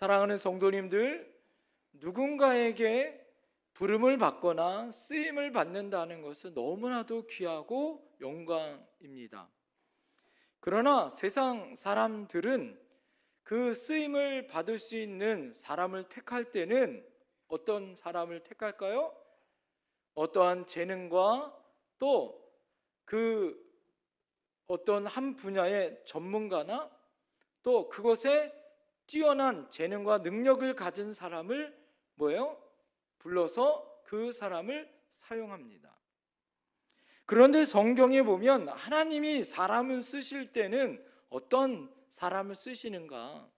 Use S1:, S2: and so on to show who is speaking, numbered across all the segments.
S1: 사랑하는 성도님들, 누군가에게 부름을 받거나 쓰임을 받는다는 것은 너무나도 귀하고 영광입니다. 그러나 세상 사람들은 그 쓰임을 받을 수 있는 사람을 택할 때는 어떤 사람을 택할까요? 어떠한 재능과 또 그 어떤 한 분야의 전문가나 또 그것에 뛰어난 재능과 능력을 가진 사람을 불러서 그 사람을 사용합니다. 그런데 성경에 보면 하나님이 사람을 쓰실 때는 어떤 사람을 쓰시는가?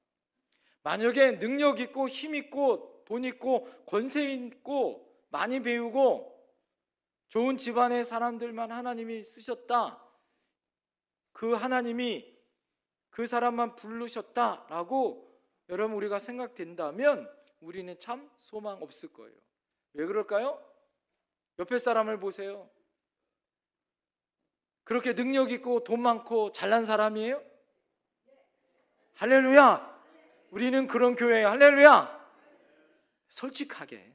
S1: 만약에 능력 있고 힘 있고 돈 있고 권세 있고 많이 배우고 좋은 집안의 사람들만 하나님이 쓰셨다, 그 하나님이 그 사람만 부르셨다라고 여러분 우리가 생각된다면 우리는 참 소망 없을 거예요. 왜 그럴까요? 옆에 사람을 보세요. 그렇게 능력 있고 돈 많고 잘난 사람이에요? 할렐루야! 우리는 그런 교회예요. 할렐루야! 솔직하게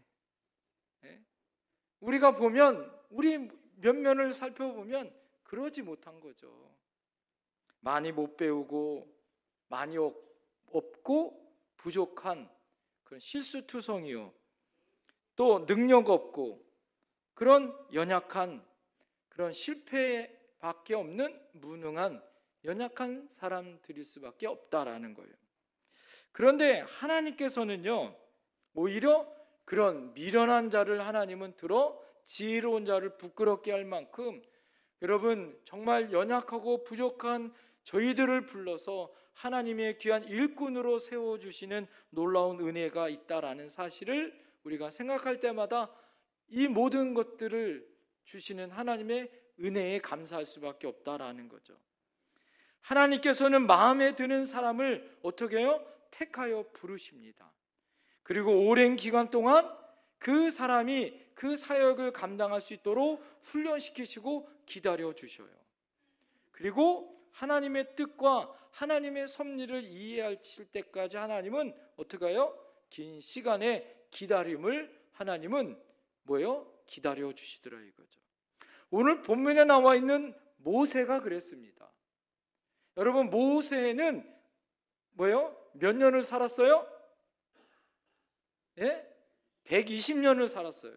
S1: 우리가 보면, 우리 면면을 살펴보면 그러지 못한 거죠. 많이 못 배우고 많이 없고 부족한 그런 실수투성이요, 또 능력 없고 그런 연약한, 그런 실패밖에 없는 무능한 연약한 사람들일 수밖에 없다라는 거예요. 그런데 하나님께서는요, 오히려 그런 미련한 자를 하나님은 들어 지혜로운 자를 부끄럽게 할 만큼 여러분 정말 연약하고 부족한 저희들을 불러서 하나님의 귀한 일꾼으로 세워주시는 놀라운 은혜가 있다라는 사실을 우리가 생각할 때마다 이 모든 것들을 주시는 하나님의 은혜에 감사할 수밖에 없다라는 거죠. 하나님께서는 마음에 드는 사람을 어떻게 해요? 택하여 부르십니다. 그리고 오랜 기간 동안 그 사람이 그 사역을 감당할 수 있도록 훈련시키시고 기다려 주셔요. 그리고 하나님의 뜻과 하나님의 섭리를 이해할 때까지 하나님은 어떻게 해요? 긴 시간의 기다림을 하나님은 기다려 주시더라 이거죠. 오늘 본문에 나와 있는 모세가 그랬습니다. 여러분, 모세는 몇 년을 살았어요? 120년을 살았어요.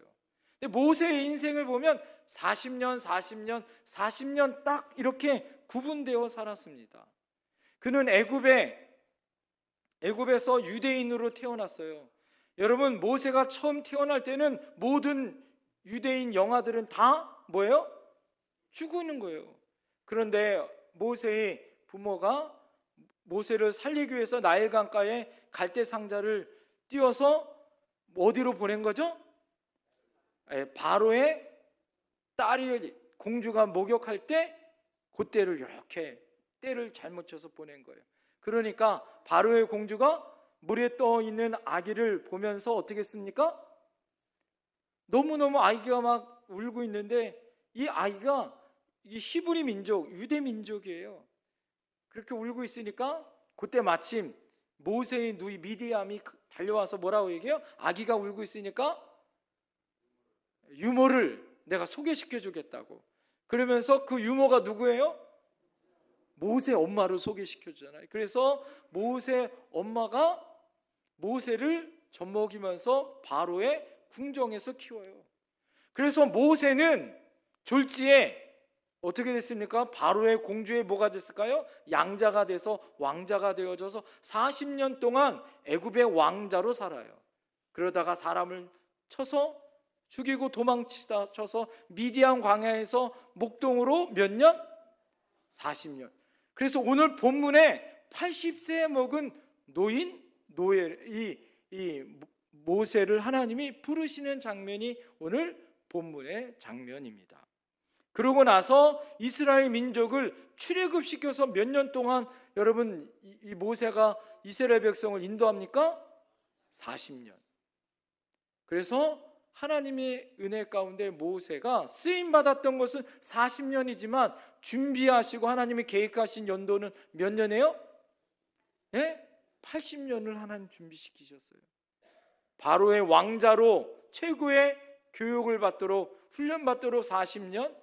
S1: 근데 모세의 인생을 보면 40년 딱 이렇게 구분되어 살았습니다. 그는 애굽에서 유대인으로 태어났어요. 여러분, 모세가 처음 태어날 때는 모든 유대인 영아들은 다 죽는 거예요. 그런데 모세의 부모가 모세를 살리기 위해서 나일강가에 갈대 상자를 띄워서 어디로 보낸 거죠? 바로의 딸이, 공주가 목욕할 때 그때를 이렇게 때를 잘못 쳐서 보낸 거예요. 그러니까 바로의 공주가 물에 떠 있는 아기를 보면서 어떻게 했습니까? 너무너무 아기가 막 울고 있는데 이 아이가 이 히브리 민족, 유대 민족이에요. 그렇게 울고 있으니까 그때 마침 모세의 누이 미디암이 달려와서 뭐라고 얘기해요? 아기가 울고 있으니까 유모를 내가 소개시켜 주겠다고. 그러면서 그 유모가 누구예요? 모세 엄마를 소개시켜 주잖아요. 그래서 모세 엄마가 모세를 젖먹이면서 바로의 궁정에서 키워요. 그래서 모세는 졸지에 어떻게 됐습니까? 바로의 공주에 뭐가 됐을까요? 양자가 돼서 왕자가 되어져서 40년 동안 애굽의 왕자로 살아요. 그러다가 사람을 쳐서 죽이고 도망치다 쳐서 미디안 광야에서 목동으로 몇 년? 40년. 그래서 오늘 본문에 80세에 먹은 이 모세를 하나님이 부르시는 장면이 오늘 본문의 장면입니다. 그러고 나서 이스라엘 민족을 출애굽시켜서 몇 년 동안 여러분 이 모세가 이스라엘 백성을 인도합니까? 40년. 그래서 하나님의 은혜 가운데 모세가 쓰임받았던 것은 40년이지만 준비하시고 하나님이 계획하신 연도는 몇 년이에요? 80년을 하나님 준비시키셨어요. 바로의 왕자로 최고의 교육을 받도록 훈련받도록 40년,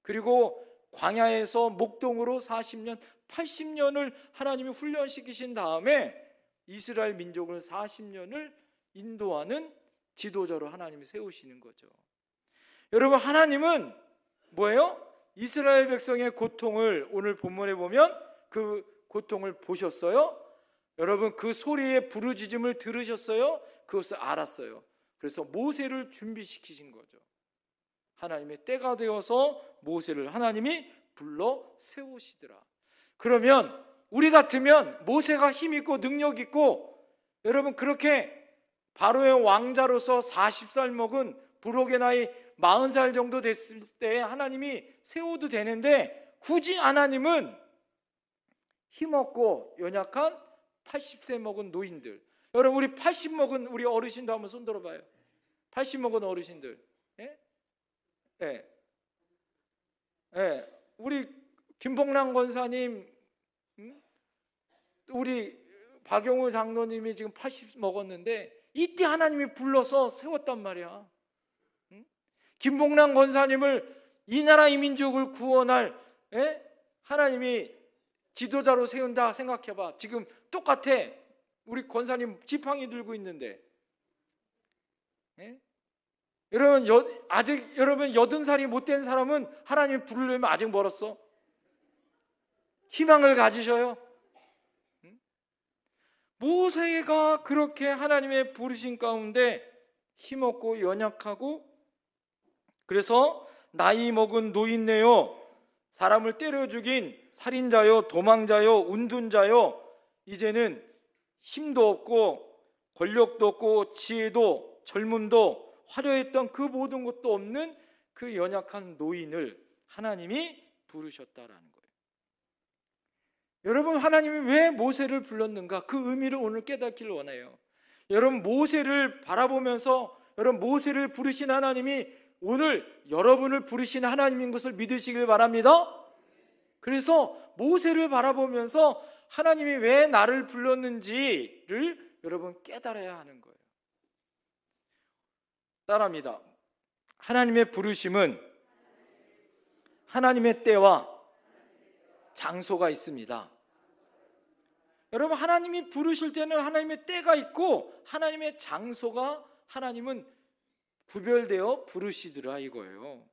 S1: 그리고 광야에서 목동으로 40년, 80년을 하나님이 훈련시키신 다음에 이스라엘 민족을 40년을 인도하는 지도자로 하나님이 세우시는 거죠. 여러분, 하나님은 뭐예요? 이스라엘 백성의 고통을 오늘 본문에 보면 그 고통을 보셨어요. 여러분, 그 소리의 부르짖음을 들으셨어요. 그것을 알았어요. 그래서 모세를 준비시키신 거죠. 하나님의 때가 되어서 모세를 하나님이 불러 세우시더라. 그러면 우리 같으면 모세가 힘 있고 능력 있고, 여러분, 그렇게 바로의 왕자로서 40살 먹은 부록의 나이 40살 정도 됐을 때 하나님이 세워도 되는데, 굳이 하나님은 힘없고 연약한 80세 먹은 노인들, 여러분, 우리 80 먹은 우리 어르신도 한번 손 들어봐요. 80 먹은 어르신들, 예? 예. 예. 우리 김봉남 권사님, 우리 박용우 장로님이 지금 80 먹었는데 이때 하나님이 불러서 세웠단 말이야. 김봉남 권사님을 이 나라 이 민족을 구원할, 예? 하나님이 지도자로 세운다 생각해봐. 지금 똑같아. 우리 권사님 지팡이 들고 있는데, 예? 여러분, 아직 여러분 80살이 못 된 사람은 하나님이 부르려면 아직 멀었어. 희망을 가지셔요. 모세가 그렇게 하나님의 부르신 가운데 힘없고 연약하고, 그래서 나이 먹은 노인네요, 사람을 때려 죽인 살인자요, 도망자요, 운둔자요, 이제는 힘도 없고 권력도 없고 지혜도 젊음도 화려했던 그 모든 것도 없는 그 연약한 노인을 하나님이 부르셨다라는 거예요. 여러분, 하나님이 왜 모세를 불렀는가? 그 의미를 오늘 깨닫기를 원해요. 여러분, 모세를 바라보면서, 여러분, 모세를 부르신 하나님이 오늘 여러분을 부르신 하나님인 것을 믿으시길 바랍니다. 그래서 모세를 바라보면서 하나님이 왜 나를 불렀는지를 여러분 깨달아야 하는 거예요. 따라합니다. 하나님의 부르심은 하나님의 때와 장소가 있습니다. 여러분, 하나님이 부르실 때는 하나님의 때가 있고 하나님의 장소가 하나님은 구별되어 부르시더라 이거예요.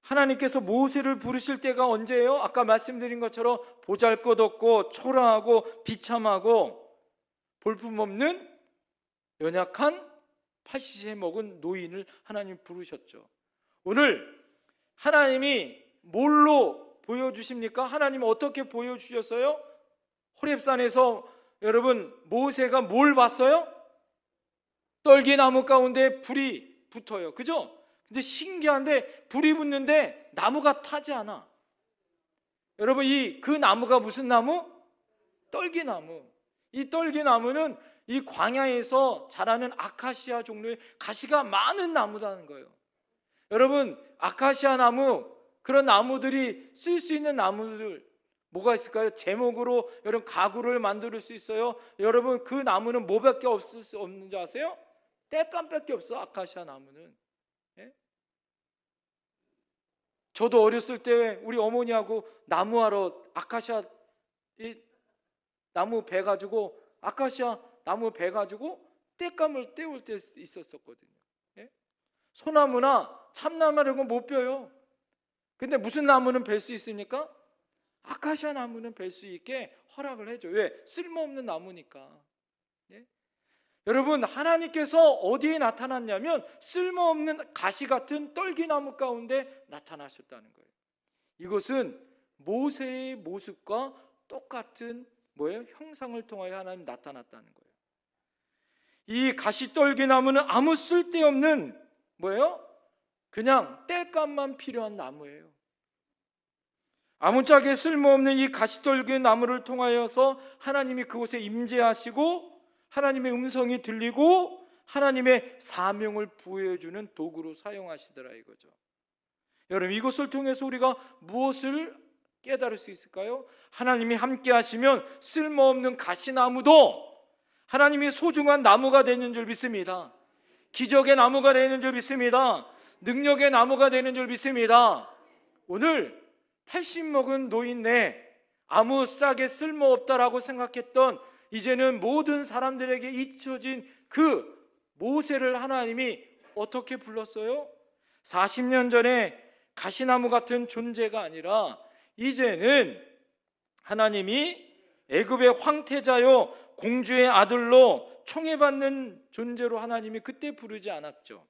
S1: 하나님께서 모세를 부르실 때가 언제예요? 아까 말씀드린 것처럼 보잘것없고 초라하고 비참하고 볼품없는 연약한 80세 먹은 노인을 하나님 부르셨죠. 오늘 하나님이 뭘로 보여주십니까? 하나님 어떻게 보여주셨어요? 호렙산에서 여러분, 모세가 뭘 봤어요? 떨기나무 가운데 불이 붙어요. 그죠? 근데 신기한데 불이 붙는데 나무가 타지 않아. 여러분, 그 나무가 무슨 나무? 떨기나무. 이 떨기나무는 이 광야에서 자라는 아카시아 종류의 가시가 많은 나무라는 거예요. 여러분, 아카시아 나무, 그런 나무들이 쓸 수 있는 나무들 뭐가 있을까요? 제목으로 여러분 가구를 만들 수 있어요. 여러분, 그 나무는 뭐밖에 없는지 아세요? 땔감밖에 없어. 아카시아 나무는. 예? 저도 어렸을 때 우리 어머니하고 나무하러 아카시아 나무 배 가지고, 아카시아 나무 배 가지고 땔감을 떼올 때 있었거든요. 예? 소나무나 참나무라고 못 벼요. 근데 무슨 나무는 벨 수 있습니까? 아카시아 나무는 벨 수 있게 허락을 해줘. 왜? 쓸모없는 나무니까. 예? 여러분, 하나님께서 어디에 나타났냐면 쓸모없는 가시 같은 떨기나무 가운데 나타나셨다는 거예요. 이것은 모세의 모습과 똑같은 뭐예요? 형상을 통하여 하나님 나타났다는 거예요. 이 가시떨기나무는 아무 쓸데없는 뭐예요? 그냥 땔감만 필요한 나무예요. 아무짝에 쓸모없는 이 가시떨기나무를 통하여서 하나님이 그곳에 임재하시고 하나님의 음성이 들리고 하나님의 사명을 부여해주는 도구로 사용하시더라 이거죠. 여러분, 이것을 통해서 우리가 무엇을 깨달을 수 있을까요? 하나님이 함께 하시면 쓸모없는 가시나무도 하나님이 소중한 나무가 되는 줄 믿습니다. 기적의 나무가 되는 줄 믿습니다. 능력의 나무가 되는 줄 믿습니다. 오늘 80 먹은 노인네, 아무 싹에 쓸모없다라고 생각했던 이제는 모든 사람들에게 잊혀진 그 모세를 하나님이 어떻게 불렀어요? 40년 전에 가시나무 같은 존재가 아니라 이제는 하나님이 애굽의 황태자요 공주의 아들로 청해받는 존재로 하나님이 그때 부르지 않았죠.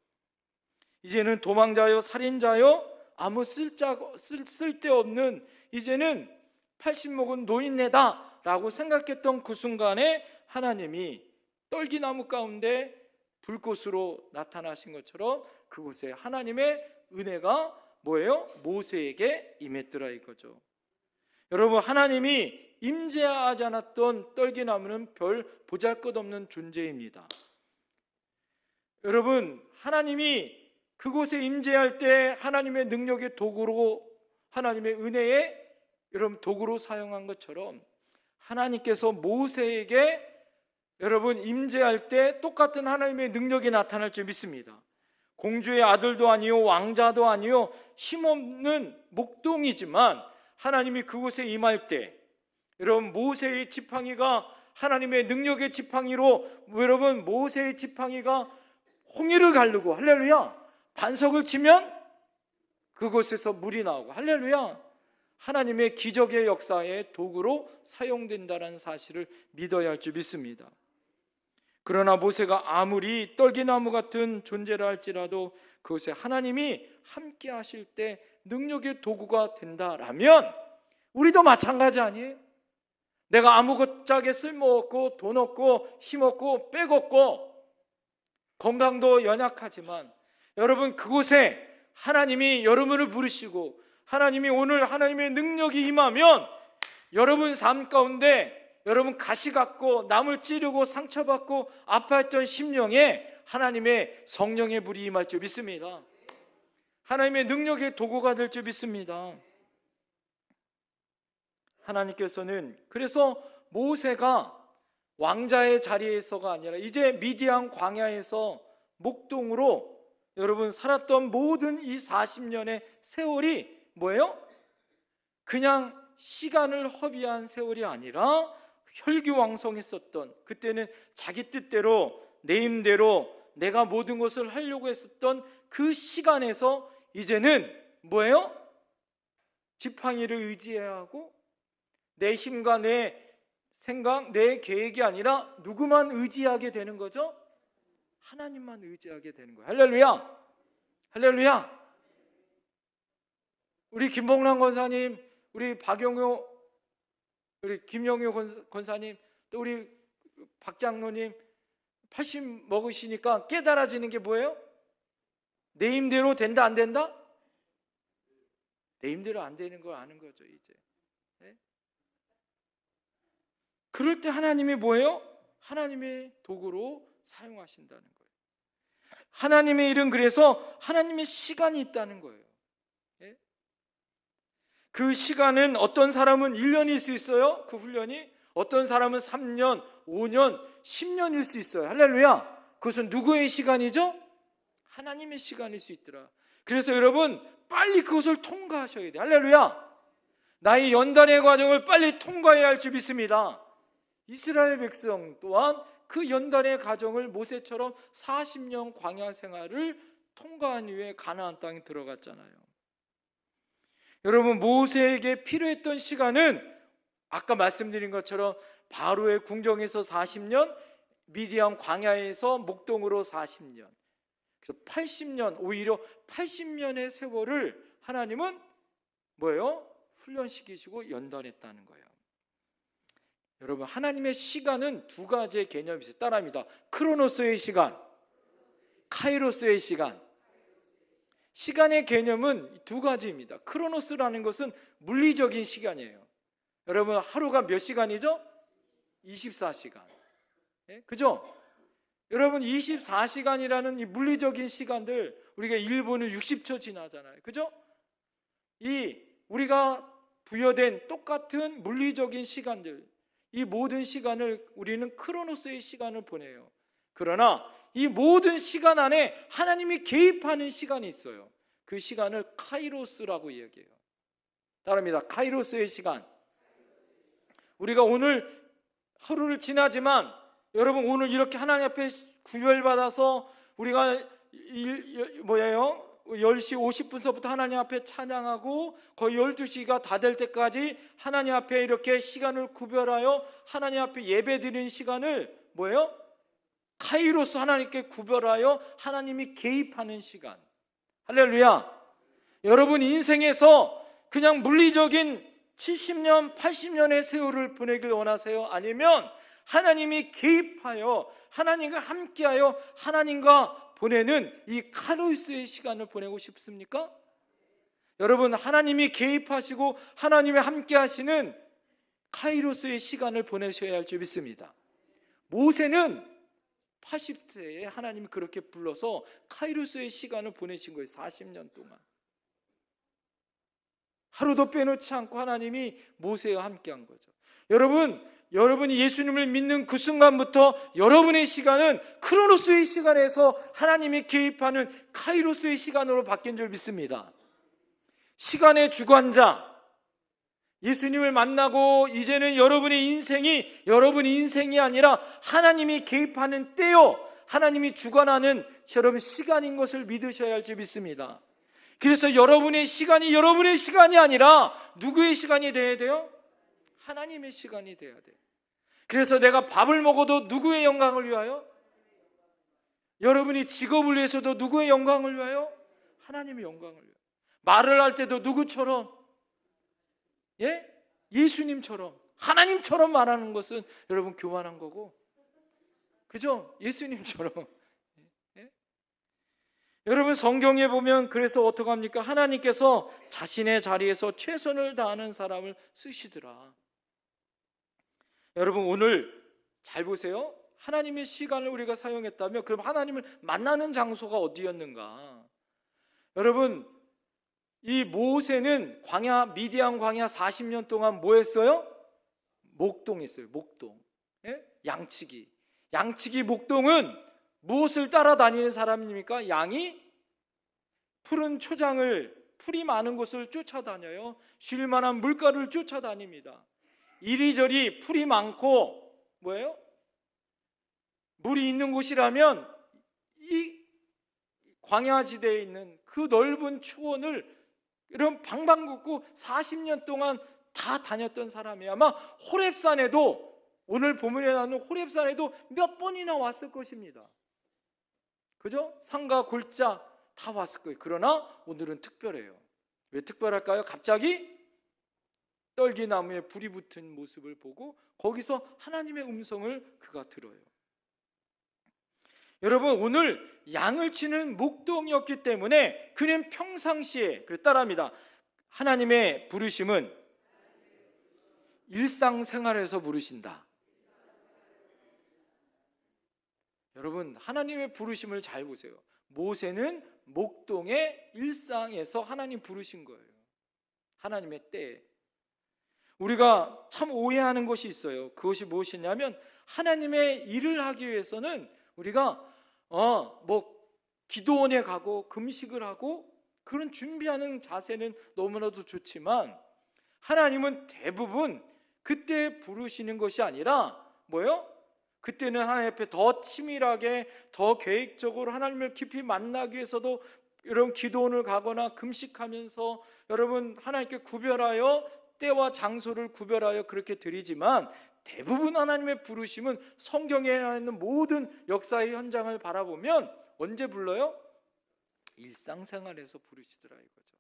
S1: 이제는 도망자요 살인자요 아무 쓸데없는 이제는 80 먹은 노인네다 라고 생각했던 그 순간에 하나님이 떨기나무 가운데 불꽃으로 나타나신 것처럼 그곳에 하나님의 은혜가 뭐예요? 모세에게 임했더라 이거죠. 여러분, 하나님이 임재하지 않았던 떨기나무는 별 보잘것없는 존재입니다. 여러분, 하나님이 그곳에 임재할 때 하나님의 능력의 도구로, 하나님의 은혜의 여러분 도구로 사용한 것처럼 하나님께서 모세에게 여러분 임재할 때 똑같은 하나님의 능력이 나타날 줄 믿습니다. 공주의 아들도 아니요 왕자도 아니요 힘없는 목동이지만 하나님이 그곳에 임할 때 여러분 모세의 지팡이가 하나님의 능력의 지팡이로 여러분 모세의 지팡이가 홍해를 가르고 할렐루야 반석을 치면 그곳에서 물이 나오고 할렐루야 하나님의 기적의 역사의 도구로 사용된다는 사실을 믿어야 할 줄 믿습니다. 그러나 모세가 아무리 떨기나무 같은 존재라 할지라도 그것에 하나님이 함께 하실 때 능력의 도구가 된다라면 우리도 마찬가지 아니에요? 내가 아무것짝에 쓸모없고 돈 없고 힘 없고 빽 없고 건강도 연약하지만 여러분 그곳에 하나님이 여러분을 부르시고 하나님이 오늘 하나님의 능력이 임하면 여러분 삶 가운데 여러분 가시 같고 남을 찌르고 상처받고 아파했던 심령에 하나님의 성령의 불이 임할 줄 믿습니다. 하나님의 능력의 도구가 될 줄 믿습니다. 하나님께서는 그래서 모세가 왕자의 자리에서가 아니라 이제 미디안 광야에서 목동으로 여러분 살았던 모든 이 40년의 세월이 뭐예요? 그냥 시간을 허비한 세월이 아니라 혈기왕성했었던 그때는 자기 뜻대로 내 힘대로 내가 모든 것을 하려고 했었던 그 시간에서 이제는 뭐예요? 지팡이를 의지해야 하고 내 힘과 내 생각, 내 계획이 아니라 누구만 의지하게 되는 거죠? 하나님만 의지하게 되는 거예요. 할렐루야! 할렐루야! 우리 김봉란 권사님, 우리 박영효, 우리 김영효 권사님, 또 우리 박장로님 80 먹으시니까 깨달아지는 게 뭐예요? 내 힘대로 된다 안 된다? 내 힘대로 안 되는 걸 아는 거죠 이제. 네? 그럴 때 하나님이 뭐예요? 하나님의 도구로 사용하신다는 거예요. 하나님의 일은 그래서 하나님의 시간이 있다는 거예요. 네? 그 시간은 어떤 사람은 1년일 수 있어요. 그 훈련이 어떤 사람은 3년, 5년, 10년일 수 있어요. 할렐루야. 그것은 누구의 시간이죠? 하나님의 시간일 수 있더라. 그래서 여러분 빨리 그것을 통과하셔야 돼요. 할렐루야. 나의 연단의 과정을 빨리 통과해야 할 줄 믿습니다. 이스라엘 백성 또한 그 연단의 과정을 모세처럼 40년 광야 생활을 통과한 이후에 가나안 땅에 들어갔잖아요. 여러분 모세에게 필요했던 시간은 아까 말씀드린 것처럼 바로의 궁정에서 40년, 미디안 광야에서 목동으로 40년, 그래서 80년, 오히려 80년의 세월을 하나님은 뭐예요? 훈련시키시고 연단했다는 거예요. 여러분 하나님의 시간은 두 가지의 개념이 있어요. 따라합니다. 크로노스의 시간, 카이로스의 시간. 시간의 개념은 두 가지입니다. 크로노스라는 것은 물리적인 시간이에요. 여러분 하루가 몇 시간이죠? 24시간. 네? 그죠? 여러분 24시간이라는 이 물리적인 시간들 우리가 1분은 60초 지나잖아요. 그죠? 이 우리가 부여된 똑같은 물리적인 시간들, 이 모든 시간을 우리는 크로노스의 시간을 보내요. 그러나 이 모든 시간 안에 하나님이 개입하는 시간이 있어요. 그 시간을 카이로스라고 이야기해요. 따릅니다. 카이로스의 시간. 우리가 오늘 하루를 지나지만 여러분, 오늘 이렇게 하나님 앞에 구별받아서 우리가 10시 50분서부터 하나님 앞에 찬양하고 거의 12시가 다 될 때까지 하나님 앞에 이렇게 시간을 구별하여 하나님 앞에 예배드리는 시간을 카이로스, 하나님께 구별하여 하나님이 개입하는 시간. 할렐루야. 여러분 인생에서 그냥 물리적인 70년, 80년의 세월을 보내길 원하세요? 아니면 하나님이 개입하여 하나님과 함께하여 하나님과 보내는 이 카이로스의 시간을 보내고 싶습니까? 여러분, 하나님이 개입하시고 하나님이 함께하시는 카이로스의 시간을 보내셔야 할 줄 믿습니다. 모세는 80세에 하나님이 그렇게 불러서 카이로스의 시간을 보내신 거예요. 40년 동안 하루도 빼놓지 않고 하나님이 모세와 함께한 거죠. 여러분이 예수님을 믿는 그 순간부터 여러분의 시간은 크로노스의 시간에서 하나님이 개입하는 카이로스의 시간으로 바뀐 줄 믿습니다. 시간의 주관자, 예수님을 만나고 이제는 여러분의 인생이 여러분의 인생이 아니라 하나님이 개입하는 때요, 하나님이 주관하는 여러분 시간인 것을 믿으셔야 할 줄 믿습니다. 그래서 여러분의 시간이 여러분의 시간이 아니라 누구의 시간이 돼야 돼요? 하나님의 시간이 돼야 돼요. 그래서 내가 밥을 먹어도 누구의 영광을 위하여? 여러분이 직업을 위해서도 누구의 영광을 위하여? 하나님의 영광을 위하여. 말을 할 때도 누구처럼? 예수님처럼, 하나님처럼 말하는 것은 여러분 교만한 거고, 그죠? 예수님처럼. 여러분 성경에 보면 그래서 어떻게 합니까? 하나님께서 자신의 자리에서 최선을 다하는 사람을 쓰시더라. 여러분 오늘 잘 보세요. 하나님의 시간을 우리가 사용했다면 그럼 하나님을 만나는 장소가 어디였는가? 여러분, 이 모세는 미디안 광야 40년 동안 뭐 했어요? 목동했어요. 목동. 양치기 목동은 무엇을 따라다니는 사람입니까? 양이 푸른 초장을, 풀이 많은 곳을 쫓아다녀요. 쉴 만한 물가를 쫓아다닙니다. 이리저리 풀이 많고 물이 있는 곳이라면 이 광야지대에 있는 그 넓은 초원을 이런 방방곡곡 40년 동안 다 다녔던 사람이야. 아마 호렙산에도, 오늘 본문에 나오는 호렙산에도 몇 번이나 왔을 것입니다. 그죠? 산과 골짜 다 왔을 거예요. 그러나 오늘은 특별해요. 왜 특별할까요? 갑자기 떨기나무에 불이 붙은 모습을 보고 거기서 하나님의 음성을 그가 들어요. 여러분, 오늘 양을 치는 목동이었기 때문에 그는 평상시에, 따라합니다. 하나님의 부르심은 일상생활에서 부르신다. 여러분, 하나님의 부르심을 잘 보세요. 모세는 목동의 일상에서 하나님 부르신 거예요. 하나님의 때에. 우리가 참 오해하는 것이 있어요. 그것이 무엇이냐면 하나님의 일을 하기 위해서는 우리가 기도원에 가고 금식을 하고 그런 준비하는 자세는 너무나도 좋지만 하나님은 대부분 그때 부르시는 것이 아니라 그때는 하나님 앞에 더 치밀하게, 더 계획적으로 하나님을 깊이 만나기 위해서도 여러분 기도원을 가거나 금식하면서 여러분 하나님께 구별하여 때와 장소를 구별하여 그렇게 드리지만 대부분 하나님의 부르심은 성경에 있는 모든 역사의 현장을 바라보면 언제 불러요? 일상생활에서 부르시더라 이거죠.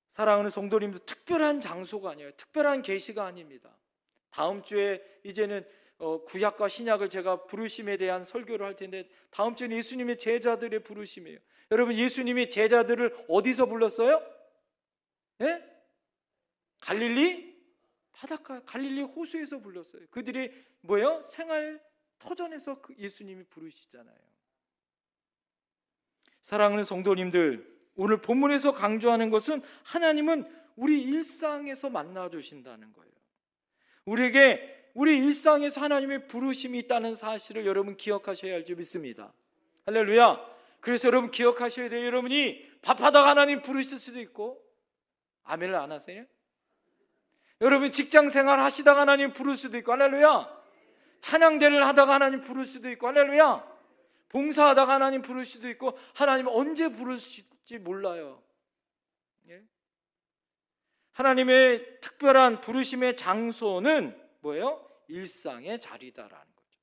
S1: 사랑하는 성도님들, 특별한 장소가 아니에요. 특별한 계시가 아닙니다. 다음 주에 이제는 구약과 신약을 제가 부르심에 대한 설교를 할 텐데 다음 주에는 예수님의 제자들의 부르심이에요. 여러분, 예수님이 제자들을 어디서 불렀어요? 갈릴리 바닷가, 갈릴리 호수에서 불렀어요. 그들이 생활 터전에서 예수님이 부르시잖아요. 사랑하는 성도님들, 오늘 본문에서 강조하는 것은 하나님은 우리 일상에서 만나 주신다는 거예요. 우리에게 우리 일상에서 하나님의 부르심이 있다는 사실을 여러분 기억하셔야 할 줄 믿습니다. 할렐루야. 그래서 여러분 기억하셔야 돼요. 여러분이 밥하다가 하나님 부르실 수도 있고, 아멘을 안 하세요? 여러분 직장생활 하시다가 하나님 부를 수도 있고, 할렐루야. 찬양대를 하다가 하나님 부를 수도 있고, 할렐루야. 봉사하다가 하나님 부를 수도 있고, 하나님 언제 부르실지 몰라요. 예? 하나님의 특별한 부르심의 장소는 뭐예요? 일상의 자리다라는 거죠.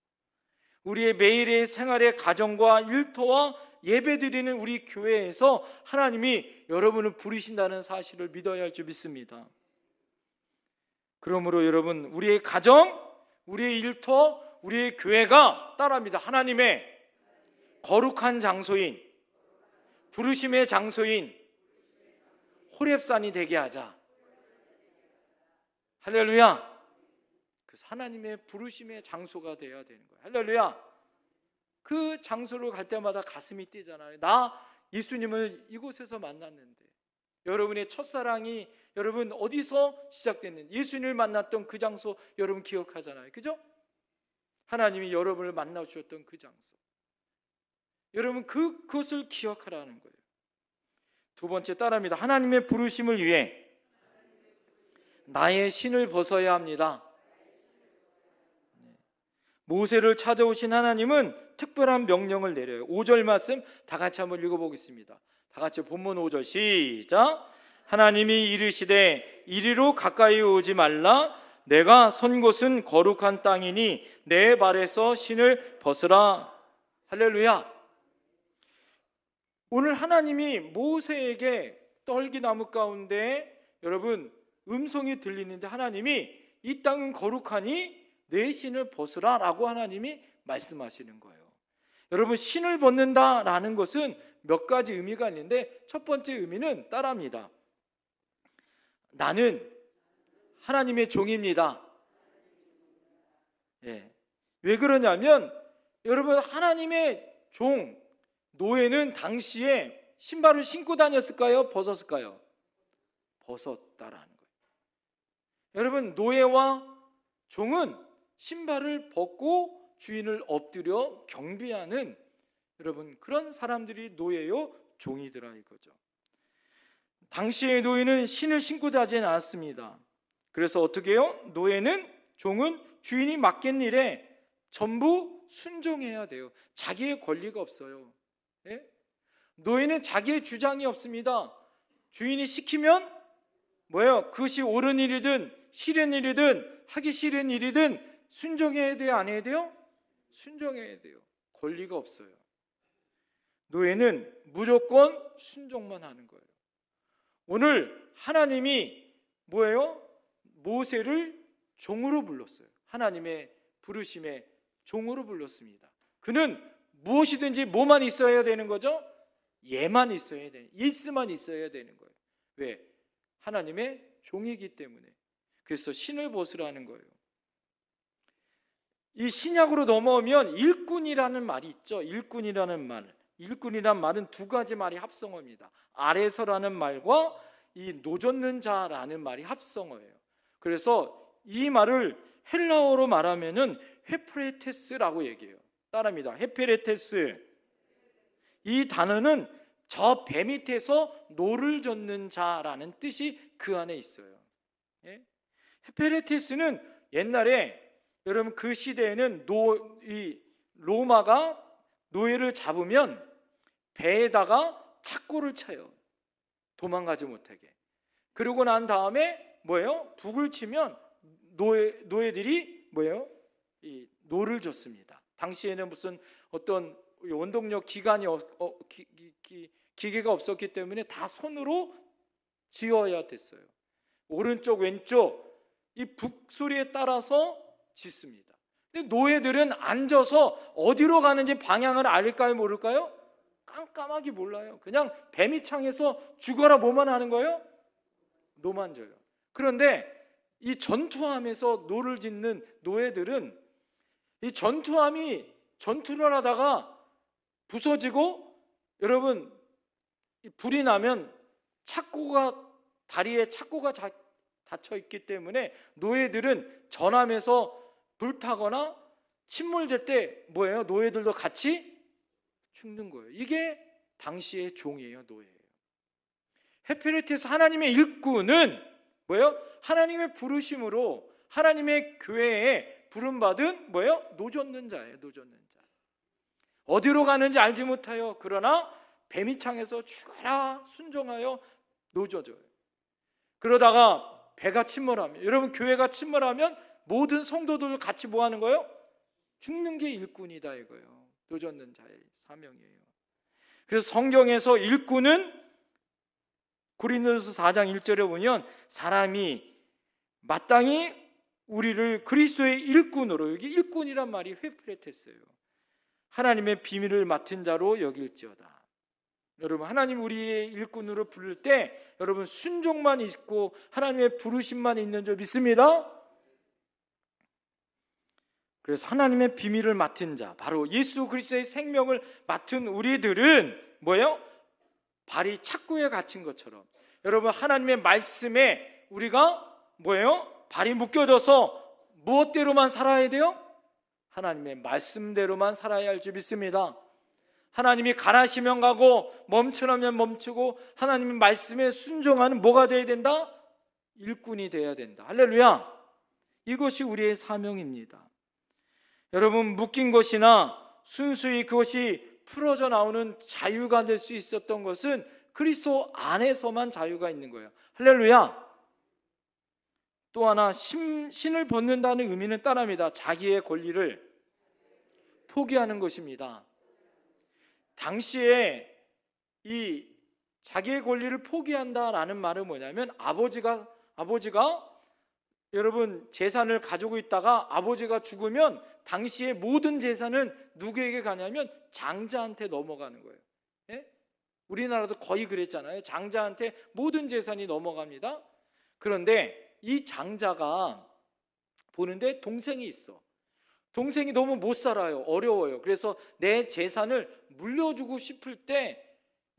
S1: 우리의 매일의 생활의 가정과 일터와 예배드리는 우리 교회에서 하나님이 여러분을 부르신다는 사실을 믿어야 할 줄 믿습니다. 그러므로 여러분, 우리의 가정, 우리의 일터, 우리의 교회가 따라합니다. 하나님의 거룩한 장소인, 부르심의 장소인 호렙산이 되게 하자. 할렐루야. 그래서 하나님의 부르심의 장소가 되어야 되는 거예요. 할렐루야. 그 장소로 갈 때마다 가슴이 뛰잖아요. 나 예수님을 이곳에서 만났는데, 여러분의 첫사랑이 여러분 어디서 시작됐는지, 예수님을 만났던 그 장소 여러분 기억하잖아요. 그죠? 하나님이 여러분을 만나 주셨던 그 장소, 여러분 그것을 기억하라는 거예요. 두 번째 따라합니다. 하나님의 부르심을 위해 나의 신을 벗어야 합니다. 모세를 찾아오신 하나님은 특별한 명령을 내려요. 5절 말씀 다 같이 한번 읽어보겠습니다. 다 같이 본문 5절 시작. 하나님이 이르시되 이리로 가까이 오지 말라. 내가 선 곳은 거룩한 땅이니 내 발에서 신을 벗으라. 할렐루야. 오늘 하나님이 모세에게 떨기나무 가운데 여러분 음성이 들리는데, 하나님이 이 땅은 거룩하니 내 신을 벗으라 라고 하나님이 말씀하시는 거예요. 여러분, 신을 벗는다라는 것은 몇 가지 의미가 있는데, 첫 번째 의미는 따라합니다. 나는 하나님의 종입니다. 예. 왜 그러냐면 여러분, 하나님의 종 노예는 당시에 신발을 신고 다녔을까요? 벗었을까요? 벗었다라는 거예요. 여러분, 노예와 종은 신발을 벗고 주인을 엎드려 경배하는 여러분 그런 사람들이 노예요 종이더라 이거죠. 당시의 노예는 신을 신고 다니지 않았습니다. 그래서 어떻게 해요? 노예는, 종은 주인이 맡긴 일에 전부 순종해야 돼요. 자기의 권리가 없어요. 예? 노예는 자기의 주장이 없습니다. 주인이 시키면 뭐예요? 그것이 옳은 일이든 싫은 일이든 하기 싫은 일이든 순종해야 돼요? 안 해야 돼요? 순종해야 돼요. 권리가 없어요. 노예는 무조건 순종만 하는 거예요. 오늘 하나님이 뭐예요? 모세를 종으로 불렀어요. 하나님의 부르심의 종으로 불렀습니다. 그는 무엇이든지 뭐만 있어야 되는 거죠? 예만 있어야 되는, 일스만 있어야 되는 거예요. 왜? 하나님의 종이기 때문에. 그래서 신을 벗으라는 거예요. 이 신약으로 넘어오면 일꾼이라는 말이 있죠. 일꾼이라는 말. 일꾼이란 말은 두 가지 말이 합성어입니다. 아래서라는 말과 이 노젓는 자라는 말이 합성어예요. 그래서 이 말을 헬라어로 말하면은 헤프레테스라고 얘기해요. 따라합니다. 헤페레테스. 이 단어는 저 배 밑에서 노를 젓는 자라는 뜻이 그 안에 있어요. 예? 헤페레테스는 옛날에 여러분 그 시대에는 이 로마가 노예를 잡으면 배에다가 착고를 쳐요. 도망가지 못하게. 그러고 난 다음에 뭐예요? 북을 치면 노예들이 뭐예요? 이 노를 줬습니다. 당시에는 무슨 어떤 원동력 기계가 없었기 때문에 다 손으로 지어야 됐어요. 오른쪽 왼쪽 이 북소리에 따라서 짓습니다. 근데 노예들은 앉아서 어디로 가는지 방향을 알까요 모를까요? 깜깜하게 몰라요. 그냥 배밑창에서 죽어라 뭐만 하는 거예요? 노만 져요. 그런데 이 전투함에서 노를 짓는 노예들은 이 전투함이 전투를 하다가 부서지고 여러분 불이 나면 다리에 착고가 닫혀 있기 때문에 노예들은 전함에서 불타거나 침몰될 때 뭐예요? 노예들도 같이 죽는 거예요. 이게 당시의 종이에요. 노예예요. 헤페레트에서 하나님의 일꾼은 뭐예요? 하나님의 부르심으로 하나님의 교회에 부름받은 뭐예요? 노젓는 자예요. 노젓는 자. 어디로 가는지 알지 못하여 그러나 뱀이창에서 죽어라 순종하여 노져져요. 그러다가 배가 침몰하면, 여러분 교회가 침몰하면 모든 성도들 같이 뭐 하는 거예요? 죽는 게 일꾼이다 이거예요. 노젓는 자의 사명이에요. 그래서 성경에서 일꾼은 고린도전서 4장 1절에 보면 사람이 마땅히 우리를 그리스도의 일꾼으로, 여기 일꾼이란 말이 회프레테스예요. 하나님의 비밀을 맡은 자로 여길지어다. 여러분 하나님 우리의 일꾼으로 부를 때 여러분 순종만 있고 하나님의 부르심만 있는 줄 믿습니다. 그래서 하나님의 비밀을 맡은 자, 바로 예수 그리스도의 생명을 맡은 우리들은 뭐예요? 발이 착고에 갇힌 것처럼 여러분 하나님의 말씀에 우리가 뭐예요? 발이 묶여져서 무엇대로만 살아야 돼요? 하나님의 말씀대로만 살아야 할 줄 믿습니다. 하나님이 가라시면 가고 멈추라면 멈추고 하나님의 말씀에 순종하는 뭐가 되어야 된다? 일꾼이 되어야 된다. 할렐루야. 이것이 우리의 사명입니다. 여러분 묶인 것이나 순수히 그것이 풀어져 나오는 자유가 될 수 있었던 것은 그리스도 안에서만 자유가 있는 거예요. 할렐루야. 또 하나 신을 벗는다는 의미는 따라합니다. 자기의 권리를 포기하는 것입니다. 당시에 이 자기의 권리를 포기한다라는 말은 뭐냐면 아버지가 여러분 재산을 가지고 있다가 아버지가 죽으면 당시의 모든 재산은 누구에게 가냐면 장자한테 넘어가는 거예요. 예? 우리나라도 거의 그랬잖아요. 장자한테 모든 재산이 넘어갑니다. 그런데 이 장자가 보는데 동생이 있어. 동생이 너무 못 살아요. 어려워요. 그래서 내 재산을 물려주고 싶을 때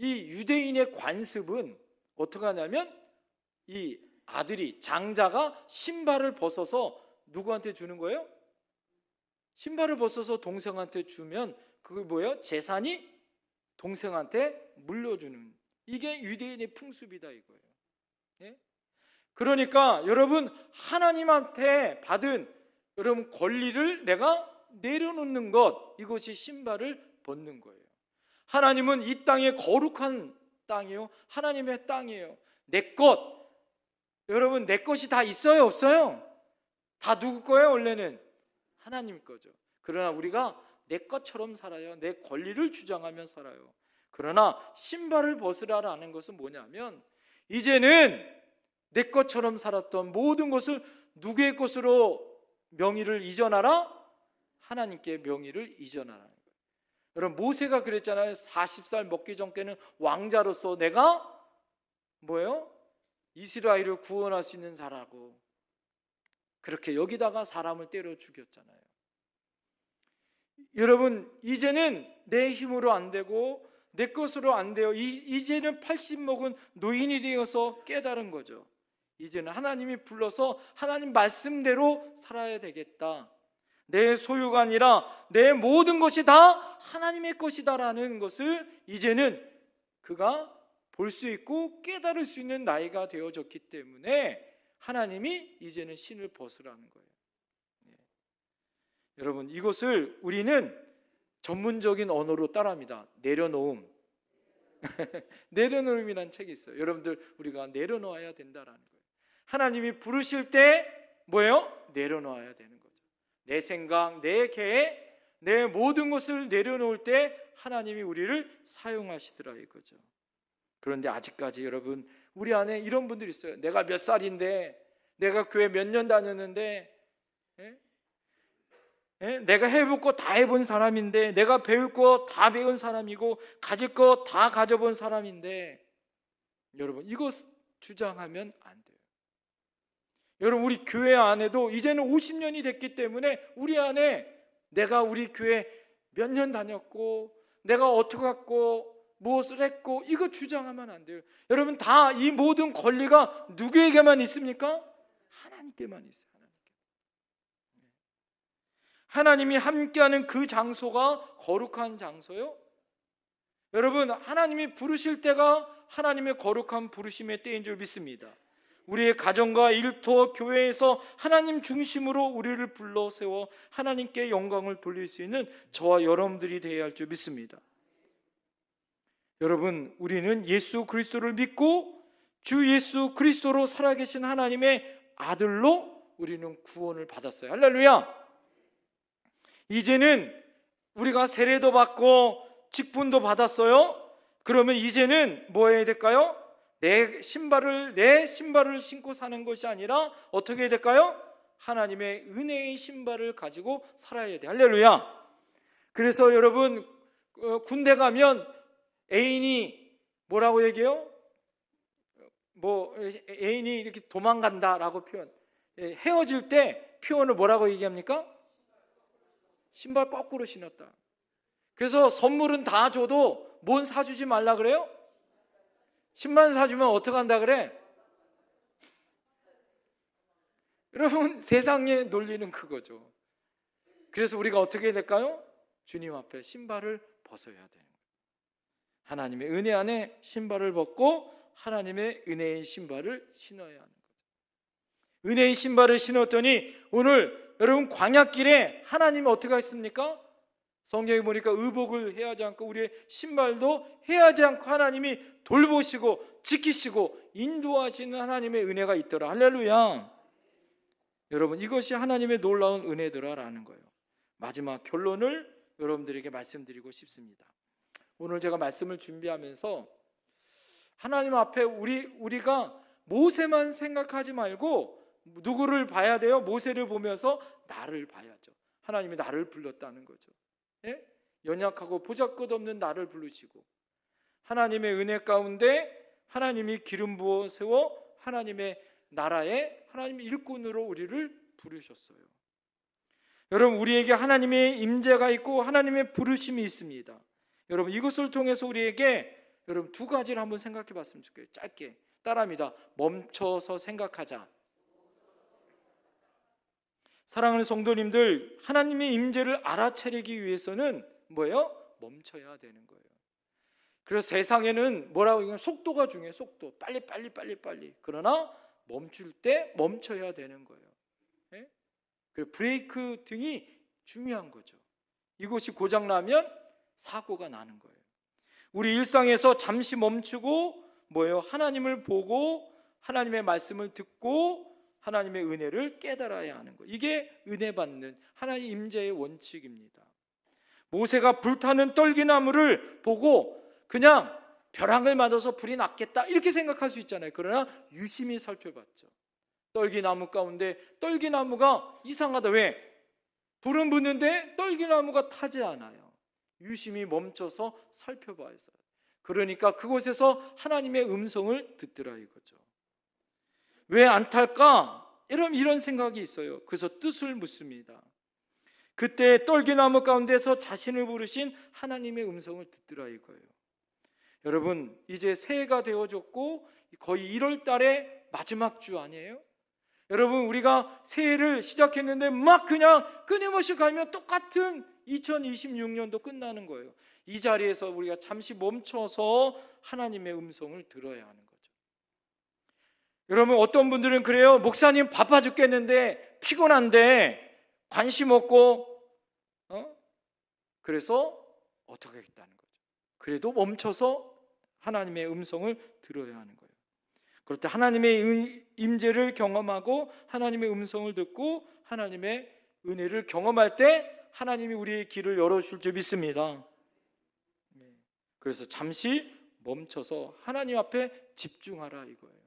S1: 이 유대인의 관습은 어떻게 하냐면 이 아들이 장자가 신발을 벗어서 누구한테 주는 거예요? 신발을 벗어서 동생한테 주면 그게 뭐예요? 재산이 동생한테 물려주는, 이게 유대인의 풍습이다 이거예요. 예? 그러니까 여러분 하나님한테 받은 여러분 권리를 내가 내려놓는 것, 이것이 신발을 벗는 거예요. 하나님은 이 땅에 거룩한 땅이요, 하나님의 땅이에요. 내 것, 여러분 내 것이 다 있어요 없어요? 다 누구 거예요? 원래는 하나님 거죠. 그러나 우리가 내 것처럼 살아요. 내 권리를 주장하며 살아요. 그러나 신발을 벗으라라는 것은 뭐냐면 이제는 내 것처럼 살았던 모든 것을 누구의 것으로 명의를 이전하라? 하나님께 명의를 이전하라는 거예요. 여러분 모세가 그랬잖아요. 40살 먹기 전께는 왕자로서 내가 뭐예요? 이스라엘을 구원할 수 있는 자라고 그렇게 여기다가 사람을 때려 죽였잖아요. 여러분 이제는 내 힘으로 안 되고 내 것으로 안 돼요. 이제는 80 먹은 노인이 되어서 깨달은 거죠. 이제는 하나님이 불러서 하나님 말씀대로 살아야 되겠다. 내 소유가 아니라 내 모든 것이 다 하나님의 것이다라는 것을 이제는 그가 볼 수 있고 깨달을 수 있는 나이가 되어졌기 때문에 하나님이 이제는 신을 벗으라는 거예요. 여러분 이것을 우리는 전문적인 언어로 따라합니다. 내려놓음. 내려놓음이라는 책이 있어요. 여러분들 우리가 내려놓아야 된다라는 거예요. 하나님이 부르실 때 뭐예요? 내려놓아야 되는 거죠. 내 생각, 내 계획, 내 모든 것을 내려놓을 때 하나님이 우리를 사용하시더라 이거죠. 그런데 아직까지 여러분 우리 안에 이런 분들이 있어요. 내가 몇 살인데, 내가 교회 몇 년 다녔는데, 내가 해볼 거 다 해본 사람인데, 내가 배울 거 다 배운 사람이고 가질 거 다 가져본 사람인데, 여러분 이것 주장하면 안 돼요. 여러분 우리 교회 안에도 이제는 50년이 됐기 때문에 우리 안에 내가 우리 교회 몇 년 다녔고 내가 어떻게 갔고 무엇을 했고 이거 주장하면 안 돼요. 여러분 다 이 모든 권리가 누구에게만 있습니까? 하나님께만 있어요. 하나님이 함께하는 그 장소가 거룩한 장소요. 여러분 하나님이 부르실 때가 하나님의 거룩한 부르심의 때인 줄 믿습니다. 우리의 가정과 일터, 교회에서 하나님 중심으로 우리를 불러 세워 하나님께 영광을 돌릴 수 있는 저와 여러분들이 되어야 할 줄 믿습니다. 여러분 우리는 예수 그리스도를 믿고 주 예수 그리스도로 살아계신 하나님의 아들로 우리는 구원을 받았어요. 할렐루야. 이제는 우리가 세례도 받고 직분도 받았어요. 그러면 이제는 뭐 해야 될까요? 내 신발을 신고 사는 것이 아니라 어떻게 해야 될까요? 하나님의 은혜의 신발을 가지고 살아야 돼. 할렐루야. 그래서 여러분 군대 가면 애인이 뭐라고 얘기해요? 애인이 이렇게 도망간다라고 표현. 헤어질 때 표현을 뭐라고 얘기합니까? 신발 거꾸로 신었다. 그래서 선물은 다 줘도 뭔 사주지 말라 그래요? 신발 사주면 어떻게 한다 그래? 여러분 세상의 논리는 그거죠. 그래서 우리가 어떻게 해야 될까요? 주님 앞에 신발을 벗어야 돼요. 하나님의 은혜 안에 신발을 벗고 하나님의 은혜의 신발을 신어야 하는 거죠. 은혜의 신발을 신었더니 오늘 여러분 광야길에 하나님이 어떻게 했습니까? 성경에 보니까 의복을 해야지 않고 우리의 신발도 해야지 않고 하나님이 돌보시고 지키시고 인도하시는 하나님의 은혜가 있더라. 할렐루야. 여러분 이것이 하나님의 놀라운 은혜더라라는 거예요. 마지막 결론을 여러분들에게 말씀드리고 싶습니다. 오늘 제가 말씀을 준비하면서 하나님 앞에 우리가 모세만 생각하지 말고 누구를 봐야 돼요? 모세를 보면서 나를 봐야죠. 하나님이 나를 불렀다는 거죠. 예? 연약하고 보잘것없는 나를 부르시고 하나님의 은혜 가운데 하나님이 기름 부어 세워 하나님의 나라에 하나님의 일꾼으로 우리를 부르셨어요. 여러분 우리에게 하나님의 임재가 있고 하나님의 부르심이 있습니다. 여러분 이것을 통해서 우리에게 여러분 두 가지를 한번 생각해 봤으면 좋겠어요. 짧게 따라합니다. 멈춰서 생각하자. 사랑하는 성도님들, 하나님의 임재를 알아차리기 위해서는 뭐예요? 멈춰야 되는 거예요. 그래서 세상에는 뭐라고 얘기하면 속도가 중요해요. 속도. 빨리. 그러나 멈출 때 멈춰야 되는 거예요. 예? 그 브레이크 등이 중요한 거죠. 이것이 고장나면 사고가 나는 거예요. 우리 일상에서 잠시 멈추고 뭐예요? 하나님을 보고 하나님의 말씀을 듣고 하나님의 은혜를 깨달아야 하는 거예요. 이게 은혜 받는 하나님 임재의 원칙입니다. 모세가 불타는 떨기나무를 보고 그냥 벼락을 맞아서 불이 났겠다 이렇게 생각할 수 있잖아요. 그러나 유심히 살펴봤죠. 떨기나무 가운데 떨기나무가 이상하다. 왜? 불은 붙는데 떨기나무가 타지 않아요. 유심히 멈춰서 살펴봐야 해서. 그러니까 그곳에서 하나님의 음성을 듣더라 이거죠. 왜 안 탈까? 여러분 이런 생각이 있어요. 그래서 뜻을 묻습니다. 그때 떨기나무 가운데서 자신을 부르신 하나님의 음성을 듣더라 이거예요. 여러분 이제 새해가 되어졌고 거의 1월 달에 마지막 주 아니에요? 여러분 우리가 새해를 시작했는데 막 그냥 끊임없이 가면 똑같은 2026년도 끝나는 거예요. 이 자리에서 우리가 잠시 멈춰서 하나님의 음성을 들어야 하는 거죠. 여러분 어떤 분들은 그래요. 목사님 바빠 죽겠는데 피곤한데 관심 없고 그래서 어떻게 하겠다는 거죠. 그래도 멈춰서 하나님의 음성을 들어야 하는 거예요. 그럴 때 하나님의 임재를 경험하고 하나님의 음성을 듣고 하나님의 은혜를 경험할 때 하나님이 우리의 길을 열어줄 줄 믿습니다. 그래서 잠시 멈춰서 하나님 앞에 집중하라 이거예요.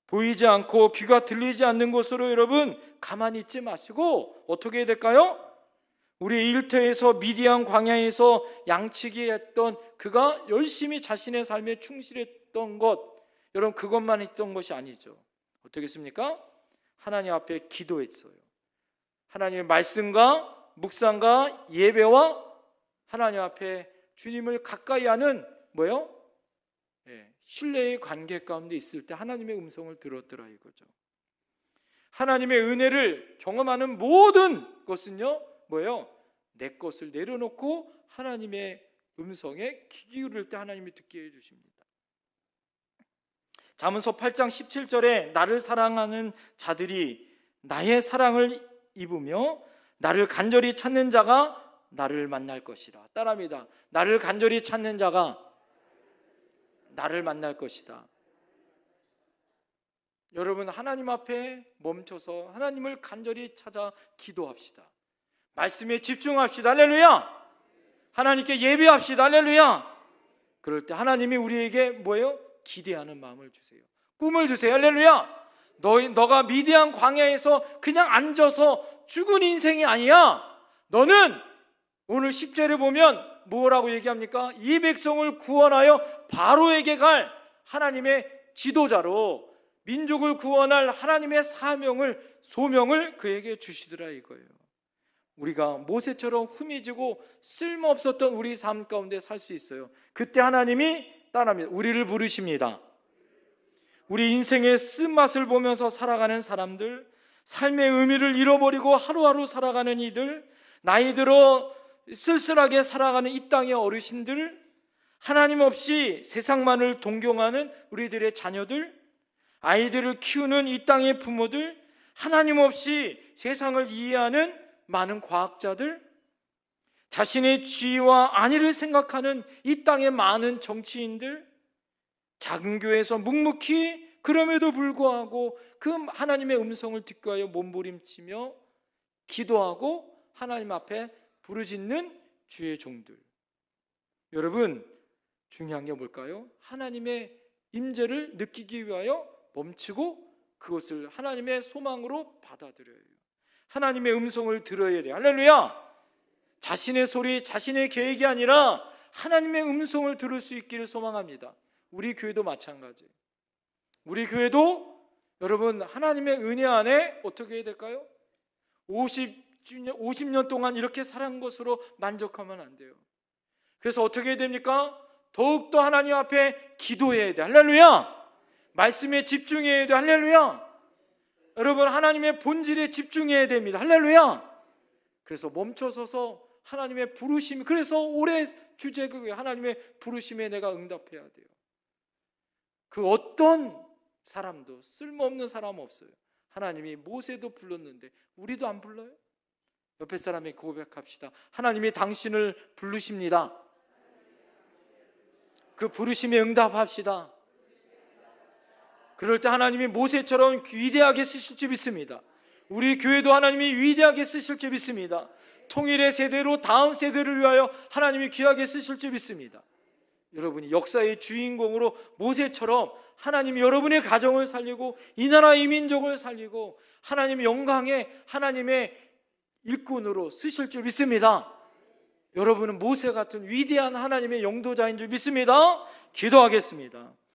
S1: 보이지 않고 귀가 들리지 않는 곳으로 여러분 가만히 있지 마시고 어떻게 해야 될까요? 우리 일터에서 미디안 광야에서 양치기 했던 그가 열심히 자신의 삶에 충실했던 것, 여러분 그것만 했던 것이 아니죠. 어떻게 했습니까? 하나님 앞에 기도했어요. 하나님의 말씀과 묵상과 예배와 하나님 앞에 주님을 가까이 하는 뭐요? 신뢰의 관계 가운데 있을 때 하나님의 음성을 들었더라 이거죠. 하나님의 은혜를 경험하는 모든 것은요 뭐예요? 내 것을 내려놓고 하나님의 음성에 귀 기울일 때 하나님이 듣게 해주십니다. 잠언서 8장 17절에 나를 사랑하는 자들이 나의 사랑을 입으며 나를 간절히 찾는 자가 나를 만날 것이다. 따라합니다. 나를 간절히 찾는 자가 나를 만날 것이다. 여러분, 하나님 앞에 멈춰서 하나님을 간절히 찾아 기도합시다. 말씀에 집중합시다. 할렐루야. 하나님께 예배합시다. 할렐루야. 그럴 때 하나님이 우리에게 뭐예요? 기대하는 마음을 주세요. 꿈을 주세요. 할렐루야. 너가 미디안 광야에서 그냥 앉아서 죽은 인생이 아니야. 너는 오늘 10절에 보면 뭐라고 얘기합니까? 이 백성을 구원하여 바로에게 갈 하나님의 지도자로 민족을 구원할 하나님의 소명을 그에게 주시더라 이거예요. 우리가 모세처럼 흠이지고 쓸모없었던 우리 삶 가운데 살 수 있어요. 그때 하나님이 따라합니다. 우리를 부르십니다. 우리 인생의 쓴맛을 보면서 살아가는 사람들, 삶의 의미를 잃어버리고 하루하루 살아가는 이들, 나이 들어 쓸쓸하게 살아가는 이 땅의 어르신들, 하나님 없이 세상만을 동경하는 우리들의 자녀들, 아이들을 키우는 이 땅의 부모들, 하나님 없이 세상을 이해하는 많은 과학자들, 자신의 지위와 안위를 생각하는 이 땅의 많은 정치인들, 작은 교회에서 묵묵히 그럼에도 불구하고 그 하나님의 음성을 듣기 위하여 몸부림치며 기도하고 하나님 앞에 부르짖는 주의 종들. 여러분, 중요한 게 뭘까요? 하나님의 임재를 느끼기 위하여 멈추고 그것을 하나님의 소망으로 받아들여야 해요. 하나님의 음성을 들어야 돼요. 할렐루야. 자신의 소리, 자신의 계획이 아니라 하나님의 음성을 들을 수 있기를 소망합니다. 우리 교회도 마찬가지예요. 우리 교회도 여러분 하나님의 은혜 안에 어떻게 해야 될까요? 50년 동안 이렇게 살은 것으로 만족하면 안 돼요. 그래서 어떻게 해야 됩니까? 더욱더 하나님 앞에 기도해야 돼. 할렐루야. 말씀에 집중해야 돼. 할렐루야. 여러분, 하나님의 본질에 집중해야 됩니다. 할렐루야. 그래서 멈춰서서 하나님의 부르심, 그래서 올해 주제 그게 하나님의 부르심에 내가 응답해야 돼요. 그 어떤 사람도 쓸모없는 사람 없어요. 하나님이 모세도 불렀는데 우리도 안 불러요? 옆에 사람에게 고백합시다. 하나님이 당신을 부르십니다. 그 부르심에 응답합시다. 그럴 때 하나님이 모세처럼 위대하게 쓰실 줄 믿습니다. 우리 교회도 하나님이 위대하게 쓰실 줄 믿습니다. 통일의 세대로 다음 세대를 위하여 하나님이 귀하게 쓰실 줄 믿습니다. 여러분이 역사의 주인공으로 모세처럼 하나님이 여러분의 가정을 살리고 이 나라 이 민족을 살리고 하나님의 영광에 하나님의 일꾼으로 쓰실 줄 믿습니다. 여러분은 모세 같은 위대한 하나님의 영도자인 줄 믿습니다. 기도하겠습니다.